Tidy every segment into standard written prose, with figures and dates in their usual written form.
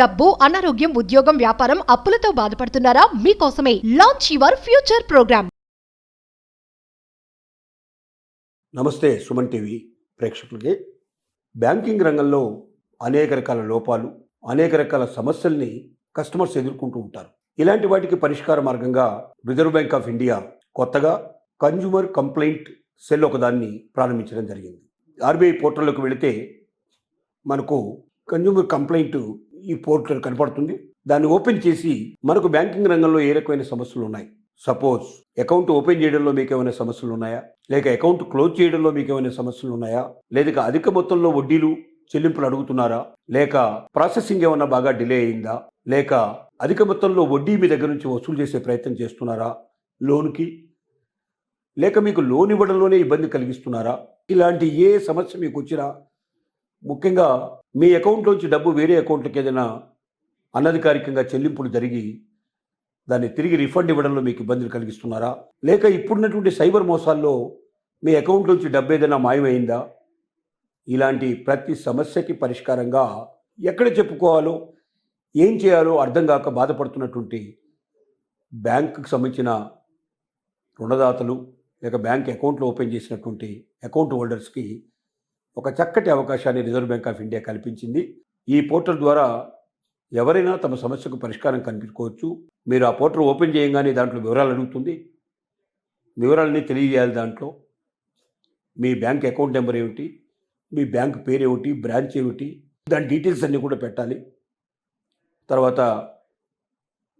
డబ్బు, అనారోగ్యం, ఉద్యోగం, వ్యాపారం, అప్పులతో బాధపడుతున్నారా? మీకోసమే లాంచ్ యువర్ ఫ్యూచర్ ప్రోగ్రామ్. నమస్తే సుమన్ టీవీ ప్రేక్షకులకి. బ్యాంకింగ్ రంగంలో అనేక రకాల లోపాలు, అనేక రకాల సమస్యల్ని కస్టమర్స్ ఎదుర్కొంటూ ఉంటారు. ఇలాంటి వాటికి పరిష్కార మార్గంగా రిజర్వ్ బ్యాంక్ ఆఫ్ ఇండియా కొత్తగా కన్జ్యూమర్ కంప్లైంట్ సెల్ ఒకదాన్ని ప్రారంభించడం జరిగింది. ఆర్బీఐ పోర్టల్లోకి వెళితే మనకు కన్జ్యూమర్ కంప్లైంట్ ఈ పోర్టల్ కనపడుతుంది. దాన్ని ఓపెన్ చేసి మనకు బ్యాంకింగ్ రంగంలో ఏ రకమైన సమస్యలు ఉన్నాయి, సపోజ్ అకౌంట్ ఓపెన్ చేయడంలో మీకు ఏమైనా సమస్యలు ఉన్నాయా, లేక అకౌంట్ క్లోజ్ చేయడంలో మీకు ఏమైనా సమస్యలు ఉన్నాయా, లేక అధిక మొత్తంలో వడ్డీలు చెల్లింపులు అడుగుతున్నారా, లేక ప్రాసెసింగ్ ఏమన్నా బాగా డిలే అయిందా, లేక అధిక మొత్తంలో వడ్డీ మీ దగ్గర నుంచి వసూలు చేసే ప్రయత్నం చేస్తున్నారా లోన్కి, లేక మీకు లోన్ ఇవ్వడంలోనే ఇబ్బంది కలిగిస్తున్నారా, ఇలాంటి ఏ సమస్య మీకు వచ్చినా, ముఖ్యంగా మీ అకౌంట్లోంచి డబ్బు వేరే అకౌంట్కి ఏదైనా అనధికారికంగా చెల్లింపులు జరిగి దాన్ని తిరిగి రిఫండ్ ఇవ్వడంలో మీకు ఇబ్బందులు కలిగిస్తున్నారా, లేక ఇప్పుడున్నటువంటి సైబర్ మోసాల్లో మీ అకౌంట్లోంచి డబ్బు ఏదైనా మాయమైందా, ఇలాంటి ప్రతి సమస్యకి పరిష్కారంగా ఎక్కడ చెప్పుకోవాలో, ఏం చేయాలో అర్థం కాక బాధపడుతున్నటువంటి బ్యాంకుకు సంబంధించిన రుణదాతలు, లేక బ్యాంక్ అకౌంట్లు ఓపెన్ చేసినటువంటి అకౌంట్ హోల్డర్స్కి ఒక చక్కటి అవకాశాన్ని రిజర్వ్ బ్యాంక్ ఆఫ్ ఇండియా కల్పించింది. ఈ పోర్టల్ ద్వారా ఎవరైనా తమ సమస్యకు పరిష్కారం కనిపించుకోవచ్చు. మీరు ఆ పోర్టల్ ఓపెన్ చేయగానే దాంట్లో వివరాలు అడుగుతుంది. వివరాలని తెలియజేయాలి. దాంట్లో మీ బ్యాంక్ అకౌంట్ నెంబర్ ఏమిటి, మీ బ్యాంక్ పేరు ఏమిటి, బ్రాంచ్ ఏమిటి, దాని డీటెయిల్స్ అన్నీ కూడా పెట్టాలి. తర్వాత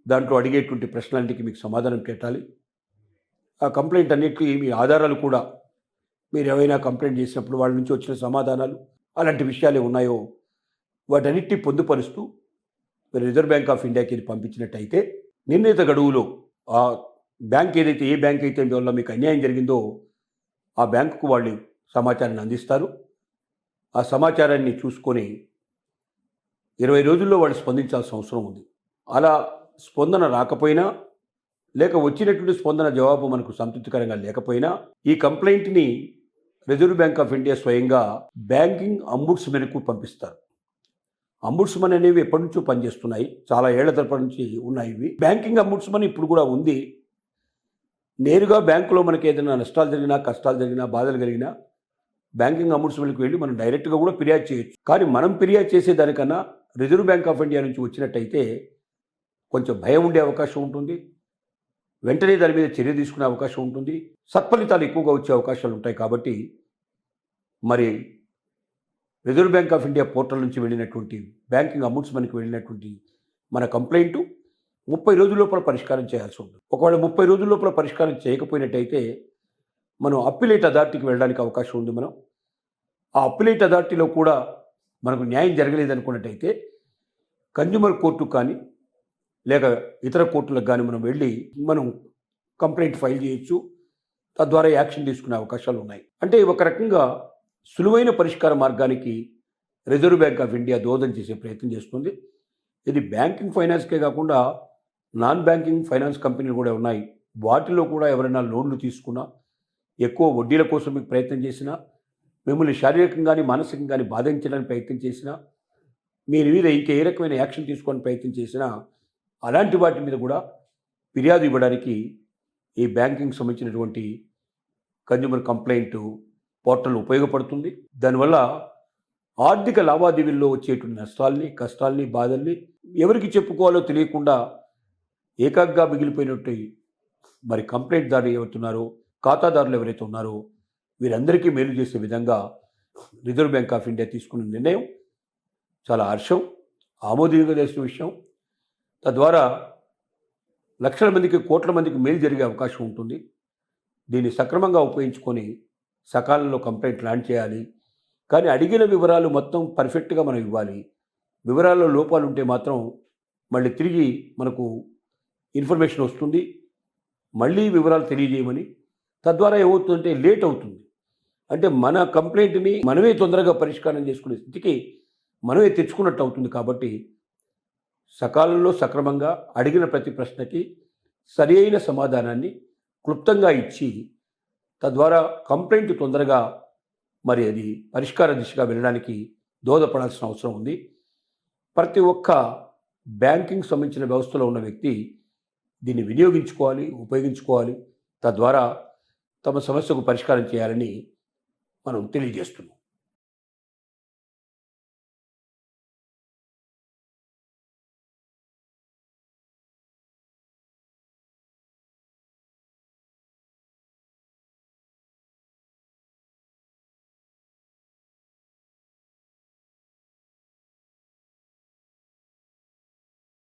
దాంట్లో అడిగేటువంటి ప్రశ్నలన్నిటికీ మీకు సమాధానం పెట్టాలి. ఆ కంప్లైంట్ అన్నిటికీ మీ ఆధారాలు కూడా, మీరు ఏమైనా కంప్లైంట్ చేసినప్పుడు వాళ్ళ నుంచి వచ్చిన సమాధానాలు, అలాంటి విషయాలు ఉన్నాయో వాటన్నిటిని పొందుపరుస్తూ మీరు రిజర్వ్ బ్యాంక్ ఆఫ్ ఇండియాకి ఇది పంపించినట్టయితే నిర్ణీత గడువులో ఆ బ్యాంక్ ఏదైతే, ఏ బ్యాంక్ అయితే వల్ల మీకు అన్యాయం జరిగిందో ఆ బ్యాంకుకు వాళ్ళు సమాచారాన్ని అందిస్తారు. ఆ సమాచారాన్ని చూసుకొని 20 రోజుల్లో వాళ్ళు స్పందించాల్సిన అవసరం ఉంది. అలా స్పందన రాకపోయినా, లేక వచ్చినటువంటి స్పందన జవాబు మనకు సంతృప్తికరంగా లేకపోయినా, ఈ కంప్లైంట్ని రిజర్వ్ బ్యాంక్ ఆఫ్ ఇండియా స్వయంగా బ్యాంకింగ్ అంబుడ్స్మెన్కు పంపిస్తారు. అంబుడ్స్మన్ అనేవి ఎప్పటి నుంచో పనిచేస్తున్నాయి, చాలా ఏళ్ల తరపు నుంచి ఉన్నాయి ఇవి. బ్యాంకింగ్ అంబుడ్స్మన్ ఇప్పుడు కూడా ఉంది. నేరుగా బ్యాంకులో మనకి ఏదైనా నష్టాలు జరిగినా, కష్టాలు జరిగినా, బాధలు కలిగినా బ్యాంకింగ్ అంబుడ్స్మెన్కి వెళ్ళి మనం డైరెక్ట్గా కూడా ఫిర్యాదు చేయొచ్చు. కానీ మనం ఫిర్యాదు చేసేదానికన్నా రిజర్వ్ బ్యాంక్ ఆఫ్ ఇండియా నుంచి వచ్చినట్టయితే కొంచెం భయం ఉండే అవకాశం ఉంటుంది. వెంటనే దాని మీద చర్య తీసుకునే అవకాశం ఉంటుంది. సత్ఫలితాలు ఎక్కువగా వచ్చే అవకాశాలు ఉంటాయి. కాబట్టి మరి reserve bank of India portal నుంచి వెళ్ళినటువంటి బ్యాంకింగ్ అంబుడ్స్మన్కి వెళ్ళినటువంటి మన కంప్లైంట్ 30 రోజుల లోపల పరిష్కారం చేయాల్సి ఉంటుంది. ఒకవేళ 30 రోజుల లోపల పరిష్కారం చేయకపోయినట్టయితే మనం అప్పీలేట్ అథారిటీకి వెళ్ళడానికి అవకాశం ఉంది. మనం ఆ అప్పీలేట్ అథారిటీలో కూడా మనకు న్యాయం జరగలేదనుకున్నట్టయితే కన్జ్యూమర్ కోర్టుకు కానీ, లేక ఇతర కోర్టులకు కానీ మనం వెళ్ళి మనం కంప్లైంట్ ఫైల్ చేయొచ్చు. తద్వారా యాక్షన్ తీసుకునే అవకాశాలు ఉన్నాయి. అంటే ఒక రకంగా సులువైన పరిష్కార మార్గానికి రిజర్వ్ బ్యాంక్ ఆఫ్ ఇండియా దోహదం చేసే ప్రయత్నం చేస్తుంది. ఇది బ్యాంకింగ్ ఫైనాన్స్కే కాకుండా నాన్ బ్యాంకింగ్ ఫైనాన్స్ కంపెనీలు కూడా ఉన్నాయి. వాటిలో కూడా ఎవరైనా లోన్లు తీసుకున్నా, ఎక్కువ వడ్డీల కోసం మీకు ప్రయత్నం చేసినా, మిమ్మల్ని శారీరకంగా కానీ మానసికంగా కానీ బాధించడానికి ప్రయత్నం చేసినా, మీరు మీద ఇంకా ఏ రకమైన యాక్షన్ తీసుకోవడానికి ప్రయత్నం చేసినా, అలాంటి వాటి మీద కూడా ఫిర్యాదు ఇవ్వడానికి ఈ బ్యాంకింగ్ సంబంధించినటువంటి కన్జ్యూమర్ కంప్లైంట్ పోర్టల్ ఉపయోగపడుతుంది. దానివల్ల ఆర్థిక లావాదేవీల్లో వచ్చేటువంటి నష్టాల్ని, కష్టాల్ని, బాధల్ని ఎవరికి చెప్పుకోవాలో తెలియకుండా ఏకాగ్గా మిగిలిపోయినట్టు మరి కంప్లైంట్ దారులు ఎవరుతున్నారో, ఖాతాదారులు ఎవరైతే ఉన్నారో వీరందరికీ మేలు చేసే విధంగా రిజర్వ్ బ్యాంక్ ఆఫ్ ఇండియా తీసుకున్న నిర్ణయం చాలా హర్షం, ఆమోదయోగ్యమైన విషయం. తద్వారా లక్షల మందికి, కోట్ల మందికి మేలు జరిగే అవకాశం ఉంటుంది. దీన్ని సక్రమంగా ఉపయోగించుకొని సకాలంలో కంప్లైంట్ లాంచ్ చేయాలి. కానీ అడిగిన వివరాలు మొత్తం పర్ఫెక్ట్గా మనం ఇవ్వాలి. వివరాల్లో లోపాలు ఉంటే మాత్రం మళ్ళీ తిరిగి మనకు ఇన్ఫర్మేషన్ వస్తుంది, మళ్ళీ వివరాలు తెలియజేయమని. తద్వారా ఏమవుతుందంటే లేట్ అవుతుంది. అంటే మన కంప్లైంట్ని మనమే తొందరగా పరిష్కారం చేసుకునే స్థితికి మనమే తెచ్చుకున్నట్టు అవుతుంది. కాబట్టి సకాలంలో సక్రమంగా అడిగిన ప్రతి ప్రశ్నకి సరి అయిన సమాధానాన్ని క్లుప్తంగా ఇచ్చి, తద్వారా కంప్లైంట్ తొందరగా మరి అది పరిష్కార దిశగా వెళ్ళడానికి దోహదపడాల్సిన అవసరం ఉంది. ప్రతి ఒక్క బ్యాంకింగ్ సంబంధించిన వ్యవస్థలో ఉన్న వ్యక్తి దీన్ని వినియోగించుకోవాలి, ఉపయోగించుకోవాలి. తద్వారా తమ సమస్యకు పరిష్కారం చేయాలని మనం తెలియజేస్తున్నాం.